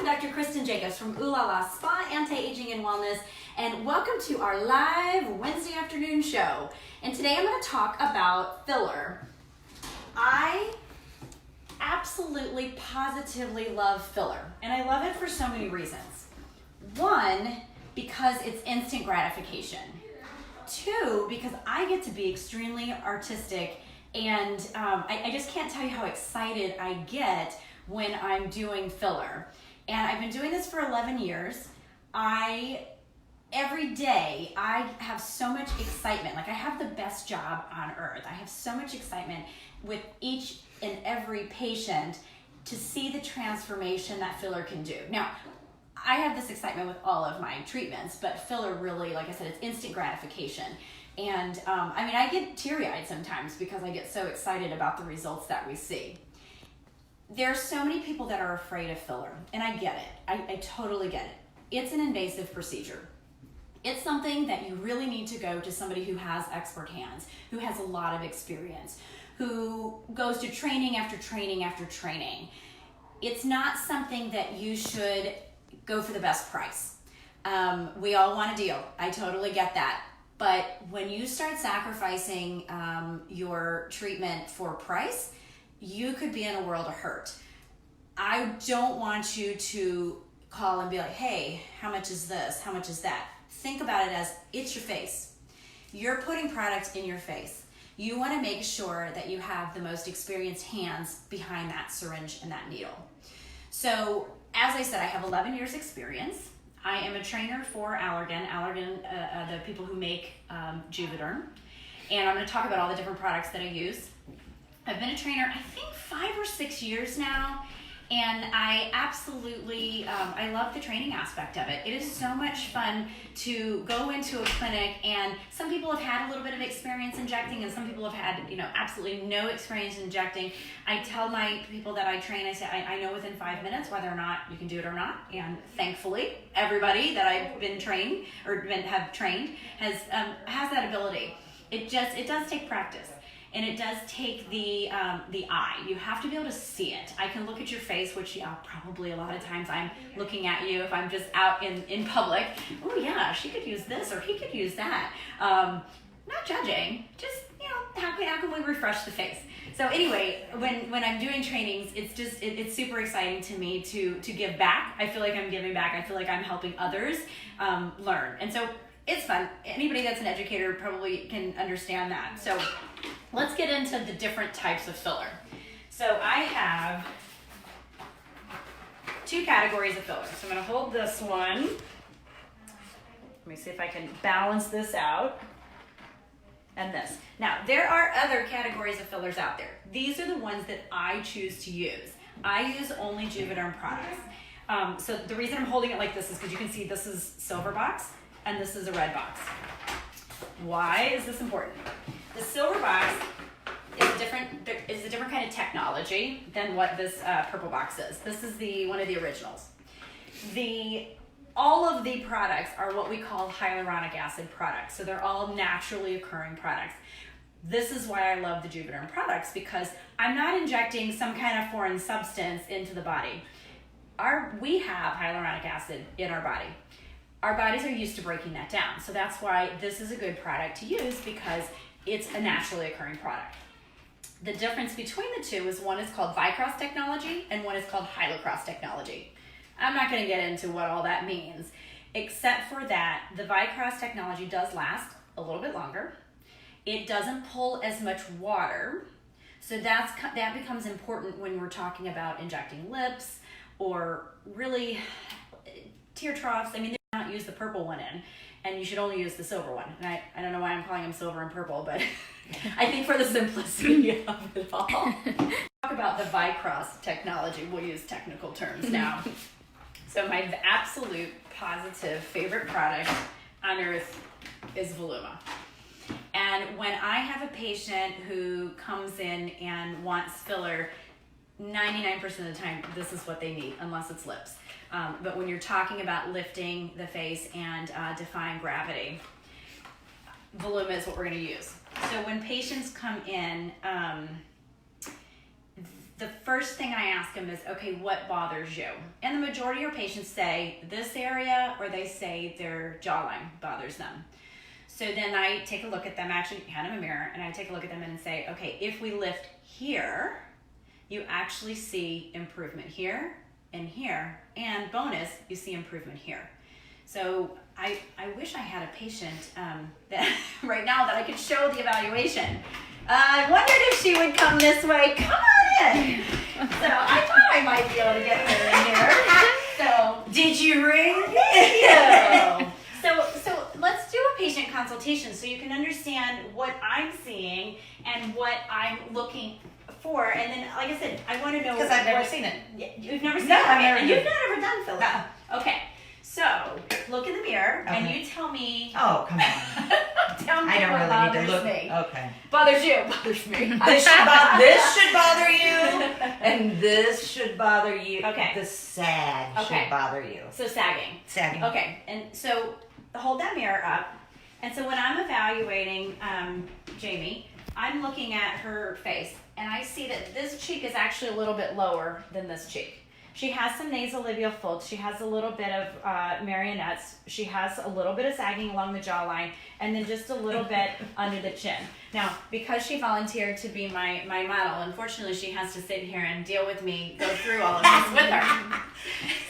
I'm Dr. Kristen Jacobs from Ooh La La Spa, Anti-Aging and Wellness, and welcome to our live Wednesday afternoon show. And today I'm going to talk about filler. I absolutely, positively love filler, and I love it for so many reasons. One, because it's instant gratification. Two, because I get to be extremely artistic, and I just can't tell you how excited I get when I'm doing filler. And I've been doing this for 11 years. Every day I have so much excitement. Like, I have the best job on earth. I have so much excitement with each and every patient to see the transformation that filler can do. Now, I have this excitement with all of my treatments, but filler really, like I said, it's instant gratification. And I get teary-eyed sometimes because I get so excited about the results that we see. There are so many people that are afraid of filler, and I get it. I totally get it. It's an invasive procedure. It's something that you really need to go to somebody who has expert hands, who has a lot of experience, who goes to training after training after training. It's not something that you should go for the best price. We all want a deal. I totally get that. But when you start sacrificing your treatment for price, you could be in a world of hurt. I don't want you to call and be like, hey, how much is this? How much is that? Think about it as it's your face. You're putting product in your face. You want to make sure that you have the most experienced hands behind that syringe and that needle. So, as I said, I have 11 years experience. I am a trainer for Allergan, the people who make Juvederm. And I'm going to talk about all the different products that I use. I've been a trainer, I think 5 or 6 years now, and I absolutely, I love the training aspect of it. It is so much fun to go into a clinic, and some people have had a little bit of experience injecting, and some people have had, absolutely no experience injecting. I tell my people that I train, I say, I know within 5 minutes whether or not you can do it or not, and thankfully, everybody that I've been trained, or have trained, has that ability. It does take practice. And it does take the eye. You have to be able to see it. I can look at your face, which probably a lot of times I'm looking at you if I'm just out in public. Oh yeah, she could use this or he could use that. Not judging, just how can we refresh the face? So anyway, when I'm doing trainings, it's super exciting to me to give back. I feel like I'm giving back. I feel like I'm helping others learn. And so it's fun. Anybody that's an educator probably can understand that. So let's get into the different types of filler. So I have 2 categories of filler. So I'm going to hold this one. Let me see if I can balance this out. And this. Now, there are other categories of fillers out there. These are the ones that I choose to use. I use only Juvederm products. So the reason I'm holding it like this is because you can see this is silver box and this is a red box. Why is this important? The silver box is a different kind of technology than what this purple box is. This is one of the originals. All of the products are what we call hyaluronic acid products. So they're all naturally occurring products. This is why I love the Juvederm products, because I'm not injecting some kind of foreign substance into the body. We have hyaluronic acid in our body. Our bodies are used to breaking that down. So that's why this is a good product to use, because it's a naturally occurring product. The difference between the two is one is called Vicross technology and one is called Hyalocross technology. I'm not going to get into what all that means, except for that the Vicross technology does last a little bit longer. It doesn't pull as much water, so that becomes important when we're talking about injecting lips or really tear troughs. They do not use the purple one in, and you should only use the silver one. And I don't know why I'm calling them silver and purple, but I think for the simplicity of it all. Talk about the Vicross technology. We'll use technical terms now. So my absolute positive favorite product on earth is Voluma. And when I have a patient who comes in and wants filler, 99% of the time, this is what they need, unless it's lips. But when you're talking about lifting the face and defying gravity, Voluma is what we're going to use. So when patients come in, the first thing I ask them is, okay, what bothers you? And the majority of patients say this area, or they say their jawline bothers them. So then I take a look at them, actually hand them a mirror, and I take a look at them and say, okay, if we lift here, you actually see improvement here and here, and bonus, you see improvement here. So I wish I had a patient that right now that I could show the evaluation. I wondered if she would come this way. Come on in. So I thought I might be able to get her in here. So Did you ring? yeah. So let's do a patient consultation so you can understand what I'm seeing and what I'm looking for. And then, like I said, I want to know. Because I've never seen it. You've never seen No, it? I've Okay. never And done you've not ever done filler? No. Okay. So look in the mirror and you tell me. Oh, come on. Tell me I don't what really bothers need to look. me. Okay. Bothers you. Bothers me. This should bother you, and this should bother you. Okay. The sag Okay. should bother you. So sagging. Sagging. Okay, and so hold that mirror up. And so when I'm evaluating Jamie, I'm looking at her face, and I see that this cheek is actually a little bit lower than this cheek. She has some nasolabial folds. She has a little bit of marionettes. She has a little bit of sagging along the jawline, and then just a little bit under the chin. Now, because she volunteered to be my model, unfortunately, she has to sit here and deal with me, go through all of this with her.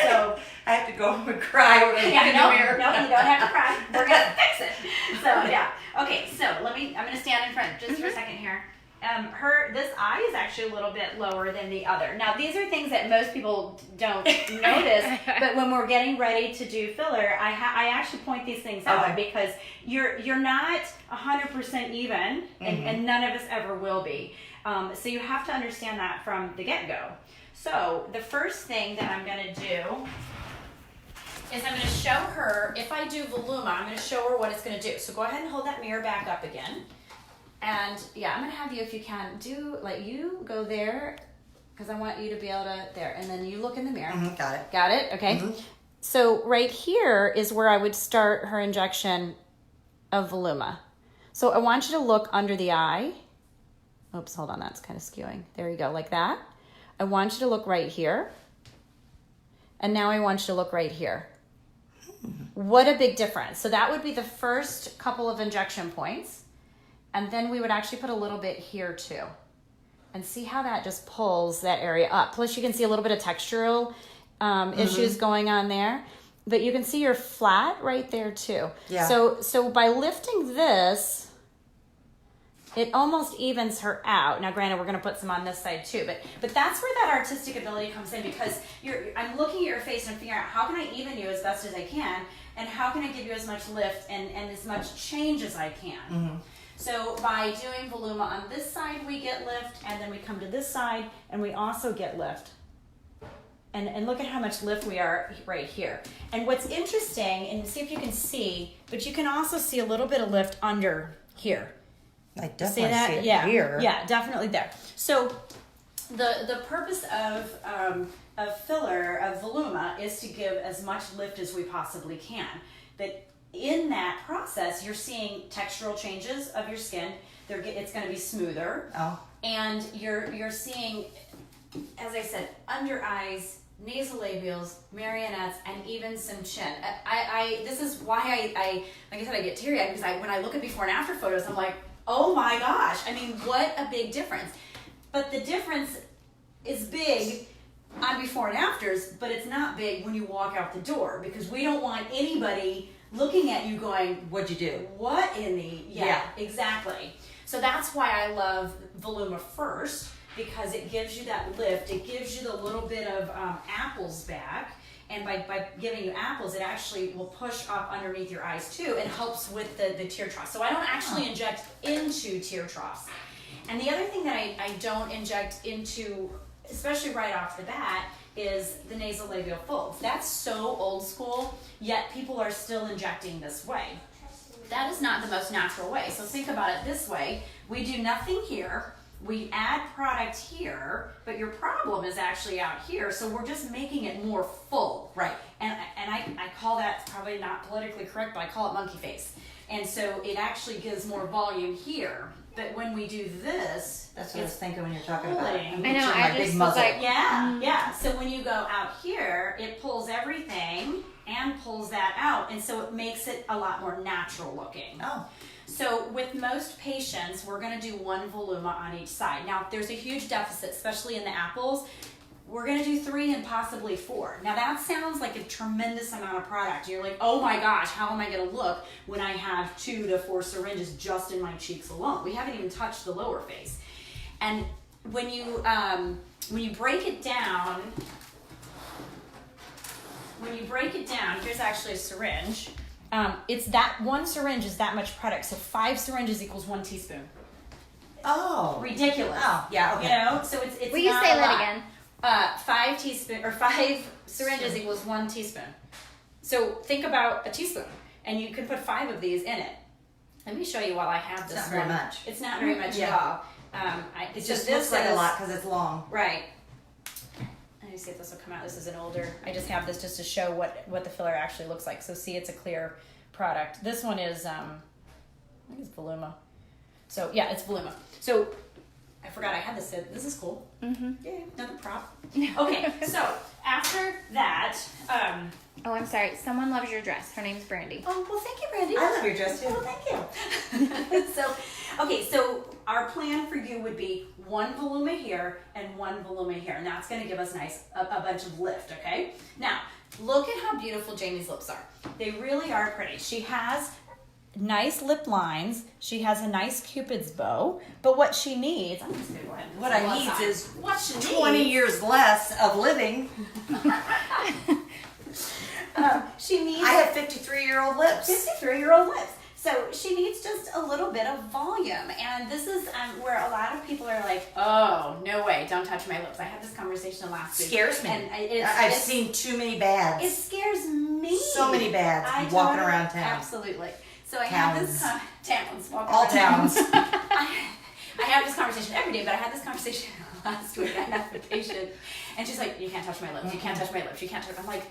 So I have to go home and cry when I yeah, look in no, the mirror. no, you don't have to cry. We're gonna fix it. So yeah, okay. So I'm gonna stand in front just for a second here. This eye is actually a little bit lower than the other. Now these are things that most people don't notice, but when we're getting ready to do filler, I actually point these things out because you're not 100% even, and none of us ever will be. So you have to understand that from the get-go. So the first thing that I'm gonna do is I'm going to show her, if I do Voluma, I'm going to show her what it's going to do. So go ahead and hold that mirror back up again. And yeah, I'm going to have you, if you can, you go there, because I want you to be able to, there. And then you look in the mirror. Got it. Got it? Okay. So right here is where I would start her injection of Voluma. So I want you to look under the eye. Oops, hold on, that's kind of skewing. There you go, like that. I want you to look right here. And now I want you to look right here. What a big difference. So that would be the first couple of injection points. And then we would actually put a little bit here too. And see how that just pulls that area up. Plus you can see a little bit of textural issues going on there. But you can see you're flat right there too. Yeah. So by lifting this, it almost evens her out. Now, granted, we're going to put some on this side too, but that's where that artistic ability comes in, because I'm looking at your face and figuring out how can I even you as best as I can, and how can I give you as much lift and as much change as I can. So by doing Voluma on this side, we get lift, and then we come to this side and we also get lift. And look at how much lift we are right here. And what's interesting, and see if you can see, but you can also see a little bit of lift under here. I definitely see it here. Yeah, definitely there. So the purpose of filler, of Voluma, is to give as much lift as we possibly can. But in that process, you're seeing textural changes of your skin. It's going to be smoother. And you're seeing, as I said, under eyes, nasolabials, marionettes, and even some chin. This is why I like I said, I get teary-eyed, because when I look at before and after photos, I'm like, oh my gosh, I mean, what a big difference. But the difference is big on before and afters, but it's not big when you walk out the door, because we don't want anybody looking at you going, what'd you do? What in the, yeah, exactly. So that's why I love Voluma first, because it gives you that lift, it gives you the little bit of apples back. And by giving you apples, it actually will push up underneath your eyes too, and helps with the tear troughs. So I don't actually inject into tear troughs. And the other thing that I don't inject into, especially right off the bat, is the nasolabial folds. That's so old school, yet people are still injecting this way. That is not the most natural way. So think about it this way. We do nothing here. We add product here, but your problem is actually out here, so we're just making it more full. Right. And I call that, probably not politically correct, but I call it monkey face. And so it actually gives more volume here. But when we do this, That's what I was thinking when you're talking about. pulling. I know, Picture I my just big was muzzle. like, Yeah. So when you go out here, it pulls everything and pulls that out. And so it makes it a lot more natural looking. Oh. So with most patients, we're going to do 1 voluma on each side. Now, if there's a huge deficit, especially in the apples, we're going to do 3 and possibly 4. Now, that sounds like a tremendous amount of product. You're like, oh my gosh, how am I going to look when I have 2 to 4 syringes just in my cheeks alone? We haven't even touched the lower face. And when you break it down, here's actually a syringe. It's that 1 syringe is that much product. So 5 syringes equals 1 teaspoon. Oh. Ridiculous. Oh, yeah, okay. You know, so it's will you not say a that lot. again? 5 syringes equals 1 teaspoon. So think about a teaspoon, and you can put 5 of these in it. Let me show you while I have this It's not very one. much. It's not very much Yeah. at all. It So just this looks like a is- lot because it's long. Right. Let me see if this will come out. This is an older. I just have this just to show what the filler actually looks like. So see, it's a clear product. This one is I think it's Voluma. So yeah, it's Voluma. So I forgot I had this. This is cool. Mm-hmm. Yay, another prop. Okay, so after that, Oh, I'm sorry. Someone loves your dress. Her name's Brandy. oh well, thank you, Brandy. I love your dress too. Oh, thank you. So our plan for you would be 1 voluma here and 1 voluma here, and that's going to give us a bunch of lift. Okay. Now look at how beautiful Jamie's lips are. They really are pretty. She has nice lip lines. She has a nice Cupid's bow. But what she needs, I'm just gonna go ahead and put What some I gloves need on. is what she 20 needs. years less of living. She needs I have 53-year-old lips. 53-year-old lips. So she needs just a little bit of volume. And this is where a lot of people are like, oh, no way, don't touch my lips. I had this conversation last week. Scares me. And I've seen too many bads. It scares me. So many bads walking around town. Absolutely. So I have this towns. Walking All around towns. I have this conversation every day, but I had this conversation last week. I had a patient, and she's like, you can't touch my lips. You can't touch my lips. You can't touch. I'm like,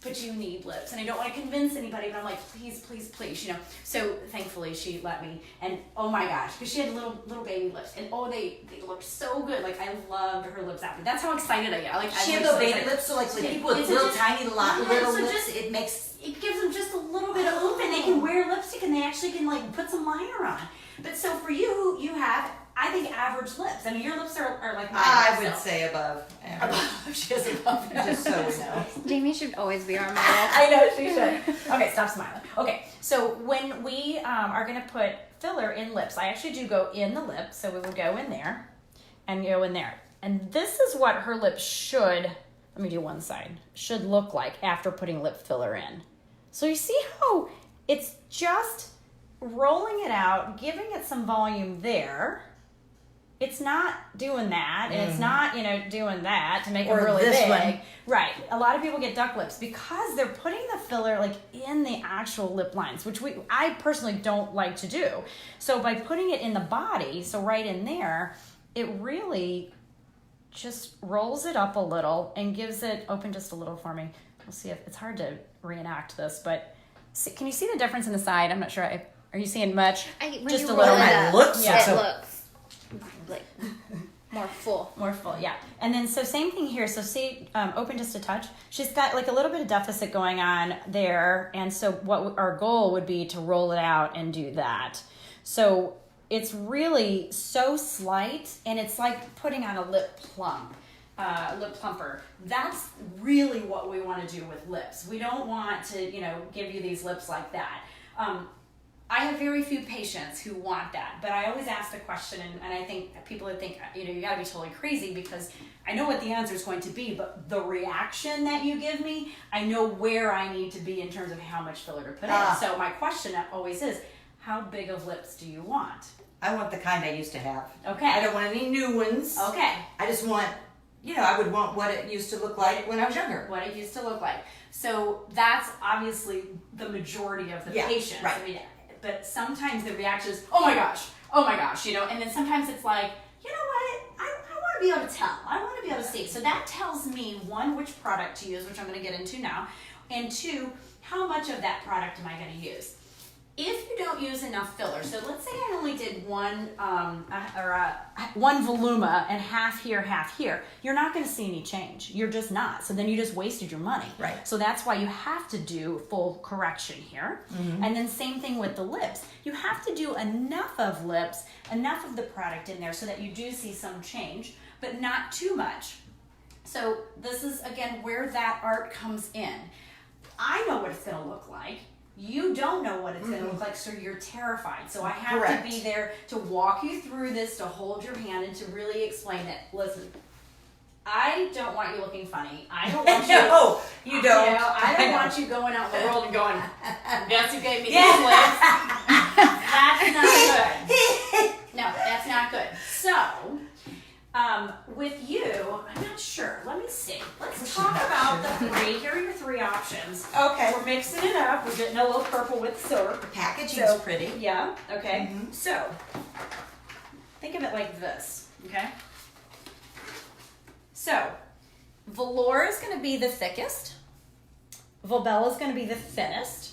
but you need lips, and I don't want to convince anybody, but I'm like, please, please, please, you know. So thankfully she let me, and oh my gosh, because she had little baby lips, and oh they looked so good. Like I loved her lips after. That's how excited I get. Like She I'm had so little baby excited. lips, so like Yeah. people with It's little just- tiny yeah, little so lips, just- it makes. It gives them just a little bit of oomph, and they can wear lipstick, and they actually can like put some liner on. But so for you, you have, I think, average lips. I mean, your lips are like mine. I would so. say above average. Above. She has above. Just so we know. Jamie should always be our model. I know she should. Okay, stop smiling. Okay, so when we are going to put filler in lips, I actually do go in the lip, so we would go in there and go in there. And this is what her lips should, let me do one side, should look like after putting lip filler in. So you see how it's just rolling it out, giving it some volume there. It's not doing that, and it's not, doing that to make Or it really this big. one. Right. A lot of people get duck lips because they're putting the filler like in the actual lip lines, which I personally don't like to do. So by putting it in the body, so right in there, it really just rolls it up a little and gives it, open just a little for me. We'll see if, it's hard to reenact this, but can you see the difference in the side? I'm not sure. Are you seeing much? When Just you a roll little it bit. up, Looks it so- looks like more full. More full, yeah. And then, so same thing here. So see, open just a touch. She's got like a little bit of deficit going on there. And so what our goal would be to roll it out and do that. So it's really so slight, and it's like putting on a lip plumper. That's really what we want to do with lips. We don't want to, give you these lips like that. I have very few patients who want that, but I always ask the question, and I think people would think, you gotta be totally crazy, because I know what the answer is going to be, but the reaction that you give me, I know where I need to be in terms of how much filler to put in. So my question always is, how big of lips do you want? I want the kind I used to have. Okay. I don't want any new ones. Okay. I just want, I would want what it used to look like when I was younger. What it used to look like. So that's obviously the majority of the patients. Right. I mean, but sometimes the reaction is, oh my gosh, and then sometimes it's like, you know what, I want to be able to tell. I want to be able to see. So that tells me, one, which product to use, which I'm going to get into now, and two, how much of that product am I going to use? if you don't use enough filler, so let's say I only did one voluma and half here, you're not going to see any change. You're just not. So then you just wasted your money. Right. So that's why you have to do full correction here. And then same thing with the lips. You have to do enough of lips, enough of the product in there so that you do see some change, but not too much. So this is, again, where that art comes in. I know what it's going to look like. You don't know what it's going to look like, so you're terrified. So I have to be there to walk you through this, to hold your hand, and to really explain it. Listen, I don't want you looking funny. I don't want you. No, you don't. You know, I don't want you going out in the world and going, guess who gave me these lips? That's not good. No, that's not good. So, with you, I'm not sure. Let me see. Let's talk about the three. Here are your three options. Okay. We're mixing it up. We're getting a little purple with silver. The packaging's pretty. Yeah, okay. So, think of it like this, okay? So, Velour is going to be the thickest. Volbella is going to be the thinnest.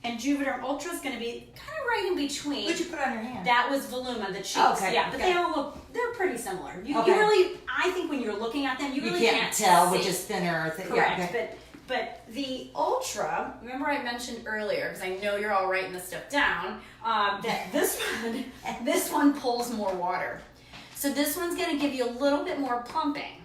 And Juvederm Ultra is going to be kind of right in between. What'd you put on your hand? That was Voluma, the cheeks. Okay. Yeah, but they all look, they're pretty similar. You Okay. really, I think when you're looking at them, you really can't tell see. which is thinner or thicker. Correct. Yeah, okay. But the Ultra, remember I mentioned earlier, because I know you're all writing this stuff down, that this one pulls more water. So this one's going to give you a little bit more plumping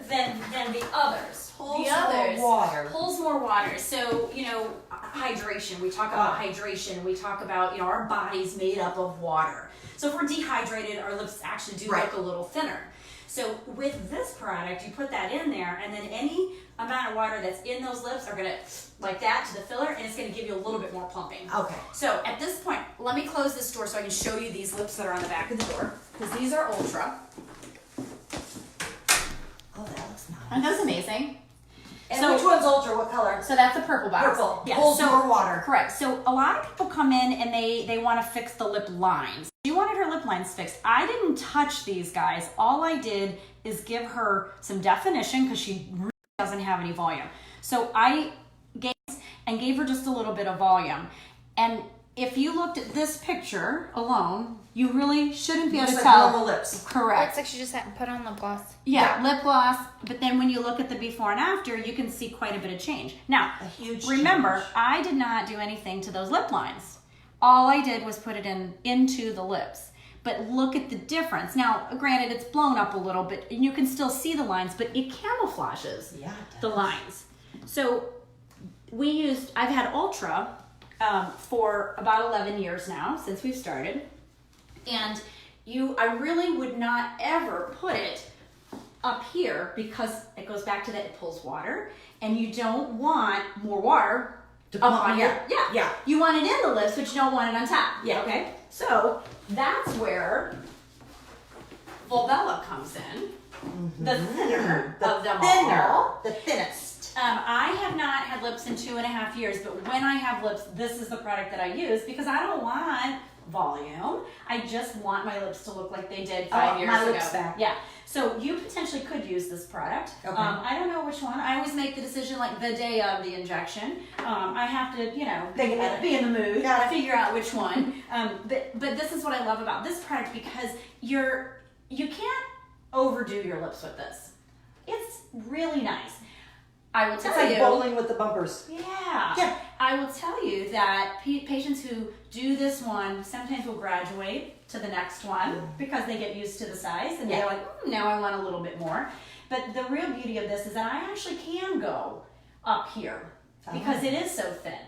than the others. Pulls the others more water. Pulls more water. So, you know, hydration. We talk about hydration. We talk about, you know, our body's made up of water. So if we're dehydrated, our lips actually do look a little thinner. So with this product, you put that in there, and then any amount of water that's in those lips are going to, like that, to the filler, and it's going to give you a little bit more plumping. Okay. So at this point, let me close this door so I can show you these lips that are on the back of the door, because these are Ultra. Oh, that looks nice. Aren't those amazing? And So- which one's Ultra? What color? So that's the purple box. Purple. Yeah, Pulls so- more water. Correct. So a lot of people come in and they want to fix the lip lines. She wanted her lip lines fixed. I didn't touch these guys. All I did is give her some definition because she really doesn't have any volume. So I gave her just a little bit of volume. And if you looked at this picture alone, you really shouldn't be able to Looks tell. like normal lips. Correct. Looks like she just hadn't put on lip gloss. Yeah, lip gloss, but then when you look at the before and after, you can see quite a bit of change. Now, A huge remember, change. I did not do anything to those lip lines. All I did was put it into the lips. But look at the difference. Now, granted, it's blown up a little bit, and you can still see the lines, but it camouflages Yeah, it the does. lines. So I've had Ultra for about 11 years now, since we've started. And I really would not ever put it up here because it goes back to that it pulls water, and you don't want more water To up pump, on your, yeah. You want it in the lips, but you don't want it on top. Yeah. Okay? So that's where Volbella comes in. The thinner of them all. The thinnest. I have not had lips in 2.5 years, but when I have lips, this is the product that I use because I don't want volume. I just want my lips to look like they did 5 years my ago. lips back. Yeah. So you potentially could use this product. Okay. I don't know which one. I always make the decision like the day of the injection. I have to, Think about it. be in the mood, Got it. figure out which one. But this is what I love about this product because you can't overdo your lips with this. It's really nice. I will tell It's like you. bowling with the bumpers. Yeah. Yeah. I will tell you that patients who do this one sometimes will graduate to the next one because they get used to the size and they're like, now I want a little bit more. But the real beauty of this is that I actually can go up here because it is so thin.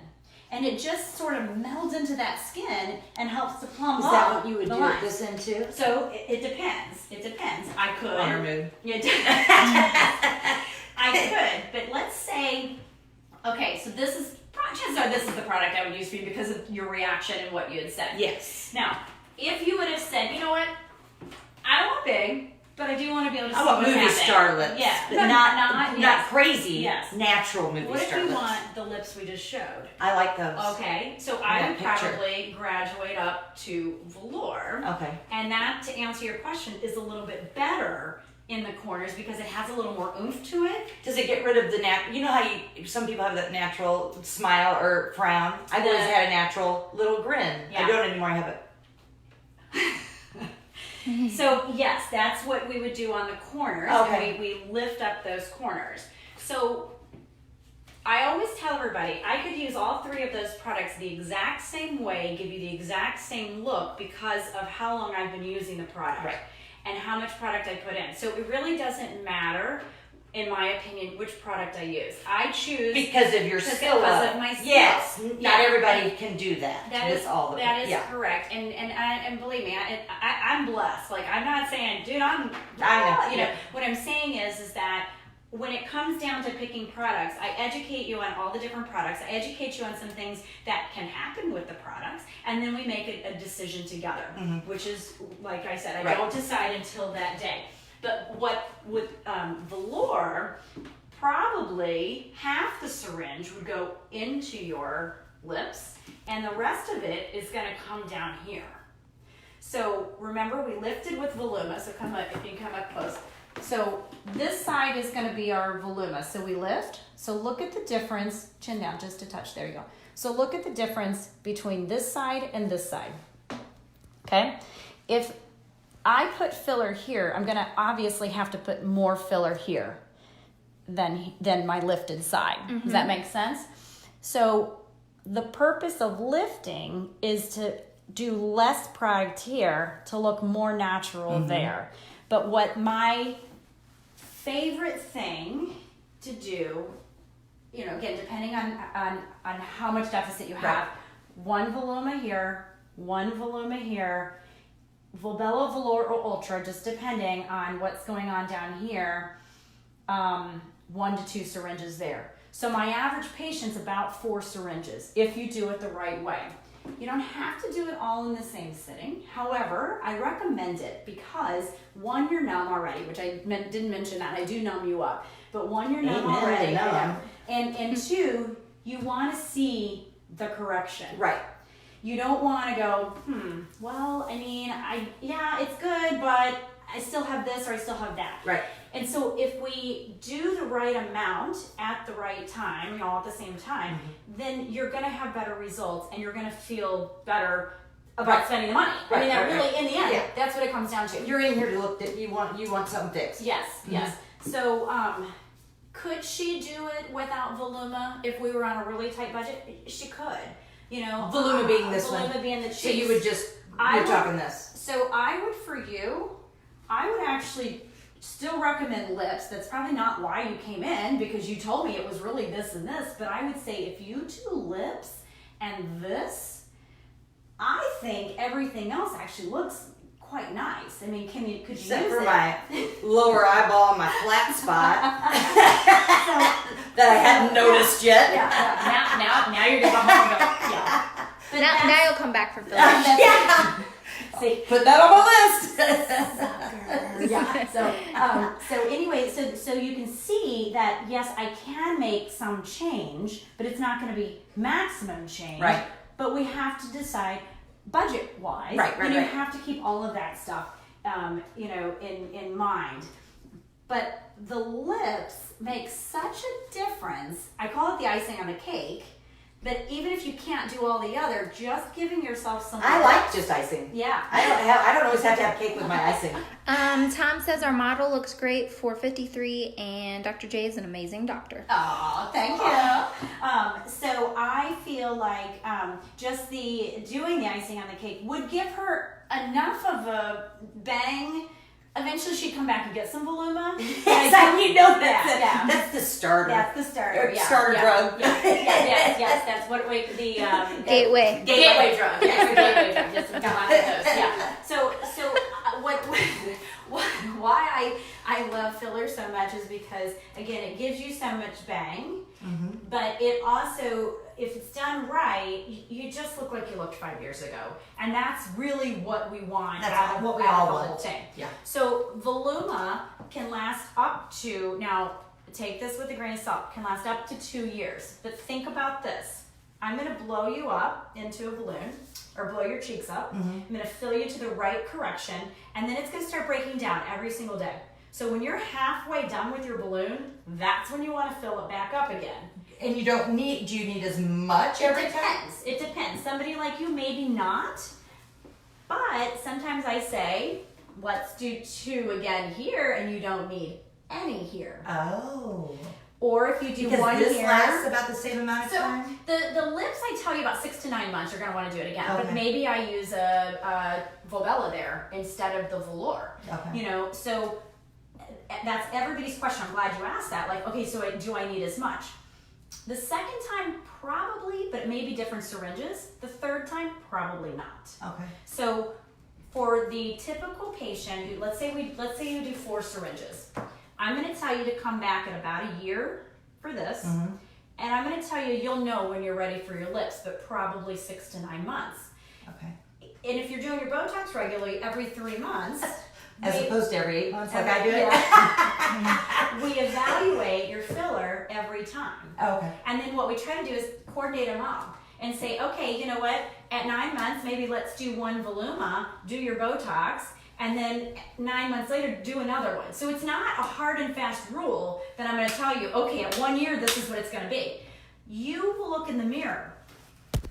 And it just sort of melds into that skin and helps to plump Is up that what you would the do lines. this into? So it depends. It depends. I could. Honor mood. Yeah, I could, but let's say, okay, so chances are this is the product I would use for you because of your reaction and what you had said. Yes. Now, if you would have said, you know what, I don't want big, but I do want to be able to see I want what's movie happening. star lips. Yeah, But but not yes. crazy. Yes. Natural movie What if star you lips. want the lips we just showed? I like those. Okay, so I That would picture. probably graduate up to velour. Okay. And that, to answer your question, is a little bit better in the corners because it has a little more oomph to it. Does it get rid of the you know how some people have that natural smile or frown? I've always had a natural little grin. Yeah. I don't anymore. I have it. So yes, that's what we would do on the corners. Okay. And we lift up those corners. So I always tell everybody, I could use all three of those products the exact same way, give you the exact same look because of how long I've been using the product. Right. And how much product I put in. So it really doesn't matter, in my opinion, which product I use. I choose Because of your skill. because of my skill. Yes. Yeah. Not everybody can do that. That with is all the that is yeah. correct, and believe me, I'm blessed. Like I'm not saying, dude, I know. you know. Yeah. What I'm saying is that when it comes down to picking products, I educate you on all the different products. I educate you on some things that can happen with the products, and then we make a decision together. Which is, like I said, I don't decide until that day. But what with velour, probably half the syringe would go into your lips, and the rest of it is going to come down here. So remember, we lifted with Voluma. So come up, if you come up close. So this side is going to be our Voluma. So we lift. So look at the difference. Chin down, just a touch. There you go. So look at the difference between this side and this side. Okay? If I put filler here, I'm going to obviously have to put more filler here than my lifted side. Does that make sense? So the purpose of lifting is to do less product here to look more natural there. But what my favorite thing to do, you know, again, depending on how much deficit you have, one Voluma here, one Voluma here, Volbella, Velour, or Ultra, just depending on what's going on down here, 1 to 2 syringes there. So my average patient's about 4 syringes if you do it the right way. You don't have to do it all in the same sitting. However, I recommend it because one, you're numb already, which I didn't mention that. I do numb you up. But one, you're numb already. And two, you want to see the correction. Right. You don't want to go, well, I mean, yeah, it's good, but I still have this or I still have that. Right. And so if we do the right amount at the right time, you know, all at the same time, then you're going to have better results and you're going to feel better about spending the money. I mean, that really, in the end, that's what it comes down to. You're in here to look at, you want something fixed. Yes, yes. So, could she do it without Voluma if we were on a really tight budget? She could. You know, Voluma being this one. Voluma being the cheeks. So you would just, you're talking this. So I would, for you, I would actually still recommend lips. That's probably not why you came in, because you told me it was really this and this, but I would say if you do lips and this, I think everything else actually looks quite nice. I mean, could you Except use for it? my lower eyeball and my flat spot that I hadn't noticed yet. Now you're gonna go home and go, yeah. But Now you'll come back for filler. Yeah. See, Put that on my list. yeah. So anyway, so you can see that yes, I can make some change, but it's not going to be maximum change. Right. But we have to decide budget-wise. Right. And you have to keep all of that stuff, in mind. But the lips make such a difference. I call it the icing on the cake. But even if you can't do all the other, just giving yourself some. I like just icing. Yeah. I don't always have to have cake with my icing. Tom says our model looks great for 53, and Dr. J is an amazing doctor. Oh, thank you. So I feel like just doing the icing on the cake would give her enough of a bang. Eventually, she'd come back and get some Voluma. You know that's the starter. That's the starter. Starter drug. Yes. That's what the Gateway drug. Yes, gateway drug. Just one of those. Yeah. So why I love filler so much is because again it gives you so much bang, but it also, if it's done right, you just look like you looked 5 years ago, and that's really what we want. That's what we all want. Yeah. So Voluma can last up to, now take this with a grain of salt, can last up to 2 years. But think about this. I'm going to blow you up into a balloon, or blow your cheeks up. I'm going to fill you to the right correction, and then it's going to start breaking down every single day. So when you're halfway done with your balloon, that's when you want to fill it back up again. And do you need as much every time? It depends. Somebody like you, maybe not. But sometimes I say, let's do 2 again here, and you don't need any here. Oh. Or if you do because 1 this here. lasts about the same amount of So time? the lips, I tell you about 6 to 9 months, you're going to want to do it again. Okay. But maybe I use a Volbella there instead of the Velour. Okay. You know, so that's everybody's question. I'm glad you asked that. Like, okay, so do I need as much? The second time, probably, but it may be different syringes. The third time, probably not. Okay. So for the typical patient, let's say you do 4 syringes. I'm going to tell you to come back in about a year for this. Mm-hmm. And I'm going to tell you, you'll know when you're ready for your lips, but probably 6 to 9 months. Okay. And if you're doing your Botox regularly every 3 months, As opposed to every 8 months like I do it? Yeah. We evaluate your filler every time. Okay. And then what we try to do is coordinate them all and say, okay, you know what? At 9 months, maybe let's do 1 Voluma, do your Botox, and then 9 months later, do another one. So it's not a hard and fast rule that I'm going to tell you, okay, at 1 year, this is what it's going to be. You will look in the mirror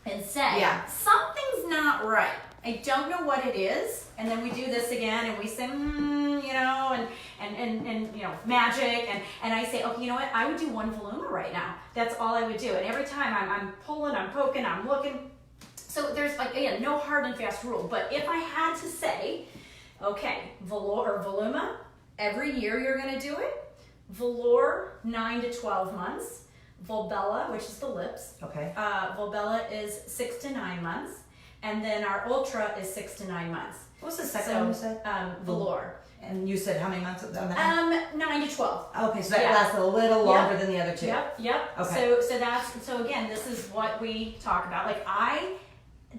and say, something's not right. I don't know what it is. And then we do this again and we say, you know, and you know, magic. And I say, okay, you know what? I would do 1 Voluma right now. That's all I would do. And every time I'm pulling, I'm poking, I'm looking. So there's, like, again, no hard and fast rule. But if I had to say, okay, Velour or Voluma, every year you're going to do it. Velour, 9 to 12 months. Volbella, which is the lips. Okay. Volbella is 6 to 9 months. And then our Ultra is 6 to 9 months. What's the second one you said? Velour. And you said how many months on that? 9 to 12. Okay, so that lasts a little longer than the other 2. Yep. Okay. So again, this is what we talk about. Like, I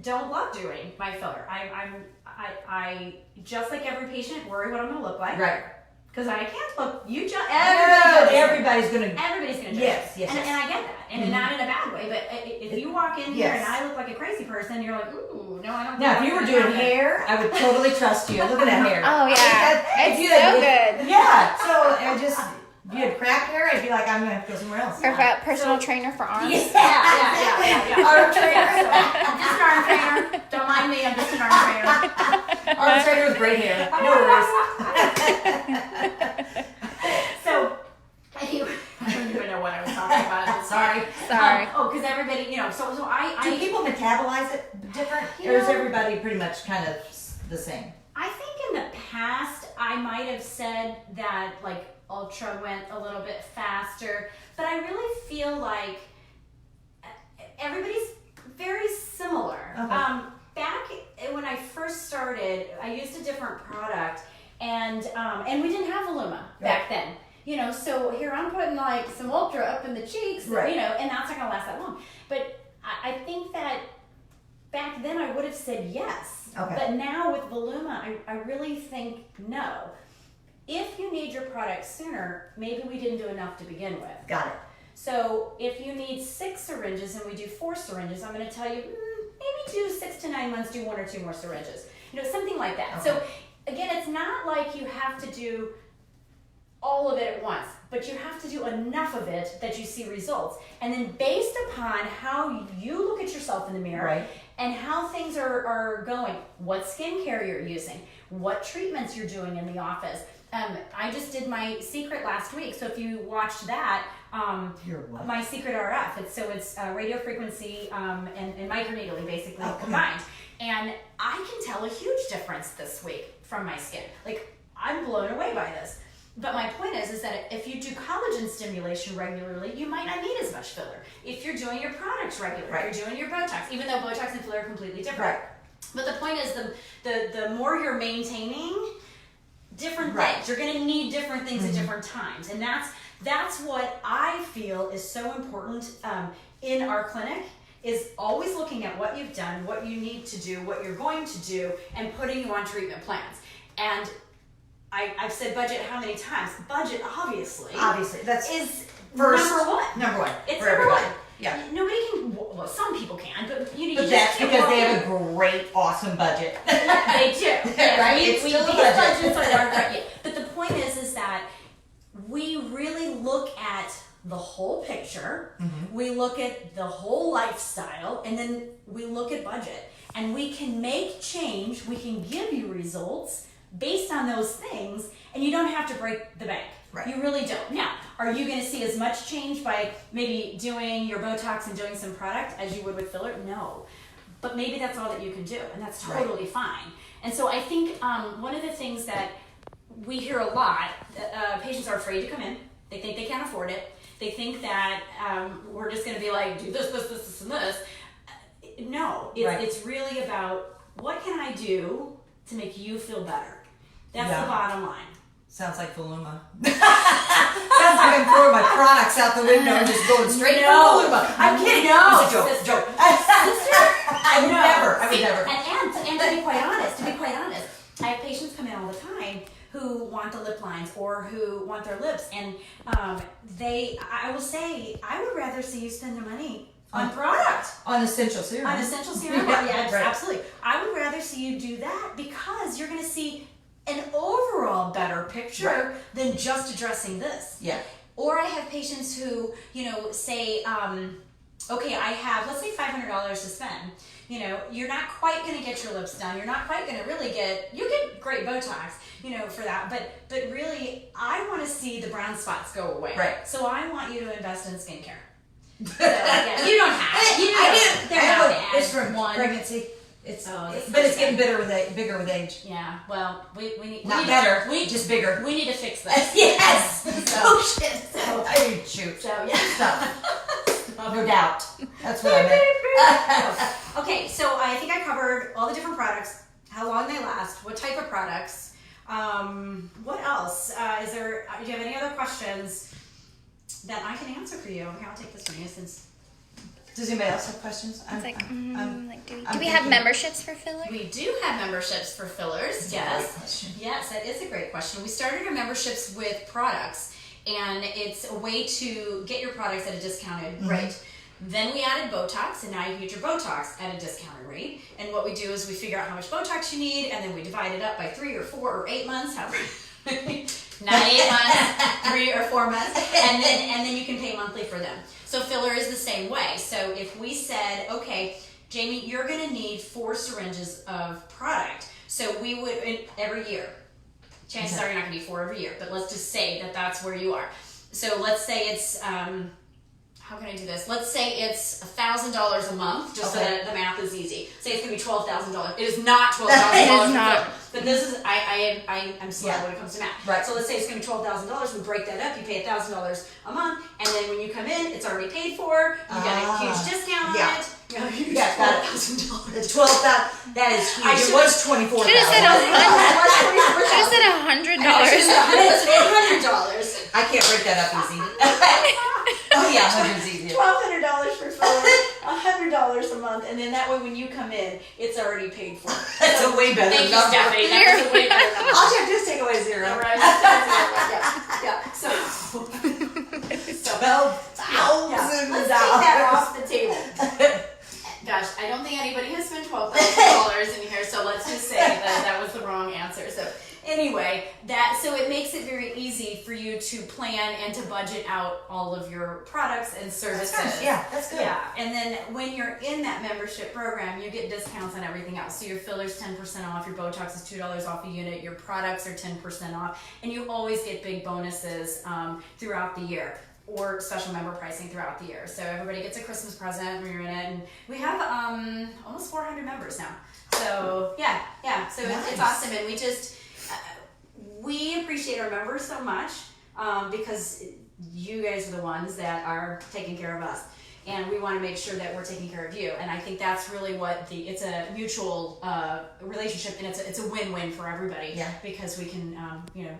don't love doing my filler. I just like every patient worry what I'm gonna look like. Right. Because I can't look. Everybody's gonna. Everybody's gonna do Yes, it. yes, and, yes. and I get that, and not in a bad way. But if you walk in here and I look like a crazy person, you're like, ooh, no, I don't. Now, if you were doing hair, I would totally trust you. Look at that hair. Oh yeah, it's so good. Yeah. So I just, if you had crap hair, I'd be like, I'm gonna have to go somewhere else. Or a personal trainer for arms. Yeah. Arm trainer. I'm just an arm trainer. Don't mind me. I'm just an arm trainer. Arm trainer with great hair. No worries. So, anyway, I don't even know what I was talking about. Sorry. Because everybody, you know, so I. Do people metabolize it different, or is everybody pretty much kind of the same? I think in the past I might have said that like Ultra went a little bit faster, but I really feel like everybody's very similar. Okay. Back when I first started, I used a different product, and we didn't have Voluma back then. You know, so here I'm putting like some Ultra up in the cheeks, right. You know, and that's not gonna last that long. But I think that back then I would have said yes. Okay. But now with Voluma, I really think no. If you need your product sooner, maybe we didn't do enough to begin with. Got it. So if you need 6 syringes and we do 4 syringes, I'm going to tell you, maybe do 6 to 9 months, do 1 or 2 more syringes. You know, something like that. Okay. So again, it's not like you have to do all of it at once, but you have to do enough of it that you see results. And then based upon how you look at yourself in the mirror, right. And how things are going, what skincare you're using, what treatments you're doing in the office. I just did my secret last week, so if you watched that, my secret RF. It's radio frequency and microneedling basically combined, and I can tell a huge difference this week from my skin. Like, I'm blown away by this. But my point is that if you do collagen stimulation regularly, you might not need as much filler. If you're doing your products regularly, right. You're doing your Botox, even though Botox and filler are completely different. Right. But the point is the more you're maintaining different right. things, you're going to need different things at different times. And that's what I feel is so important in our clinic, is always looking at what you've done, what you need to do, what you're going to do, and putting you on treatment plans. And I've said budget how many times? Budget, obviously, that's is first, number one. Number one. It's for number everybody. one. Yeah. Nobody can. Well, some people can, but you But just that's can't because walk they in. have a great, awesome budget. They do. Yeah, Right? We, It's we, still a these budget. budgets aren't right yet. But the point is that the whole picture, we look at the whole lifestyle, and then we look at budget. And we can make change, we can give you results based on those things, and you don't have to break the bank. Right. You really don't. Now, are you going to see as much change by maybe doing your Botox and doing some product as you would with filler? No. But maybe that's all that you can do, and that's totally fine. And so I think one of the things that we hear a lot, patients are afraid to come in. They think they can't afford it. They think that we're just going to be like, do this, this, this, this, and this. No, it's really about what can I do to make you feel better. That's the bottom line. Sounds like Voluma. Sounds like I'm throwing my products out the window and just going straight for Voluma. I'm kidding. No, it's a joke. Sister. I would never. And to be quite honest, I have patients come in all the time who want the lip lines or who want their lips, and I will say, I would rather see you spend the money on product. On essential serum. Absolutely. I would rather see you do that because you're going to see an overall better picture than just addressing this. Yeah. Or I have patients who, say, okay, I have, let's say $500 to spend. You're not quite going to get your lips done. You're not quite going to really you get great Botox, for that. But really, I want to see the brown spots go away. Right. So I want you to invest in skincare. So, yeah, you don't have to. I do. They're not bad. It's from pregnancy. But it's getting bigger with age. Yeah. Well, we need just bigger. We need to fix this. Yes. So, I need to shoot. So yeah. Stuff. No doubt. That's what I meant. Okay, so I think I covered all the different products, how long they last, what type of products. What else? Do you have any other questions that I can answer for you? Here, I'll take this from you since. Does anybody else have questions? Do we have memberships for fillers? We do have memberships for fillers. Yes. Yes, that is a great question. We started our memberships with products, and it's a way to get your products at a discounted rate. Then we added Botox, and now you get your Botox at a discounted rate. And what we do is we figure out how much Botox you need, and then we divide it up by 3 or 4 or 8 months, however. Not 8 months, 3 or 4 months, and then you can pay monthly for them. So filler is the same way. So if we said, okay, Jamie, you're going to need 4 syringes of product. So we would, every year. Chances are you're not going to need 4 every year, but let's just say that that's where you are. So let's say it's, how can I do this? Let's say it's $1,000 a month, just so that the math is easy. Say it's going to be $12,000. It is not $12,000. It is not. But this is, I'm smart when it comes to math. Right. So let's say it's going to be $12,000. We break that up. You pay $1,000 a month, and then when you come in, it's already paid for. You get a huge discount on it. You know, huge $12,000. The $12,000. That is huge. It was $24,000. Should have said $100. $100. I can't break that up easy. Oh yeah, $100's easy. $1,200 for filler, $100 a month, and then that way when you come in, it's already paid for. That's a way better Thank you, number. Stephanie. That's a way better number. All you have to do is take away 0. All right. Yeah. So $12,000. let's take that off the table. Gosh, I don't think anybody has spent $12,000 in here, so let's just say that was the wrong answer. So anyway, so it makes it very easy for you to plan and to budget out all of your products and services. That's good. Yeah, that's good. Yeah, and then when you're in that membership program, you get discounts on everything else. So your filler's 10% off, your Botox is $2 off a unit, your products are 10% off, and you always get big bonuses throughout the year, or special member pricing throughout the year. So everybody gets a Christmas present when you're in it, and we have almost 400 members now. So yeah. So nice. it's awesome, and we just we appreciate our members so much because you guys are the ones that are taking care of us, and we want to make sure that we're taking care of you. And I think that's really what it's a mutual relationship, and it's a win-win for everybody. Yeah. Because we can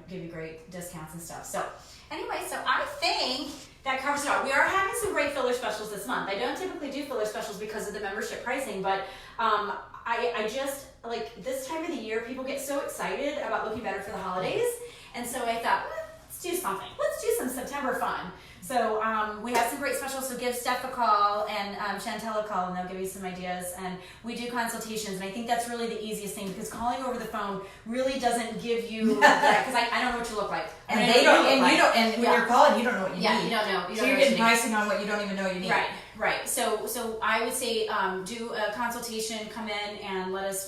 give you great discounts and stuff. So anyway, so I think that covers it all. We are having some great filler specials this month. I don't typically do filler specials because of the membership pricing, but I just, like, this time of the year, people get so excited about looking better for the holidays, and so I thought, let's do something. Let's do some September fun. So we have some great specials, so give Steph a call and Chantel a call, and they'll give you some ideas. And we do consultations, and I think that's really the easiest thing, because calling over the phone really doesn't give you that, because I don't know what you look like. And I they know don't, what you and look you like. don't, and when you're calling, you don't know what you Yeah, need. you don't know. You So don't you're know getting what you need. pricing on what you don't even know you need. Right. So I would say do a consultation, come in and let us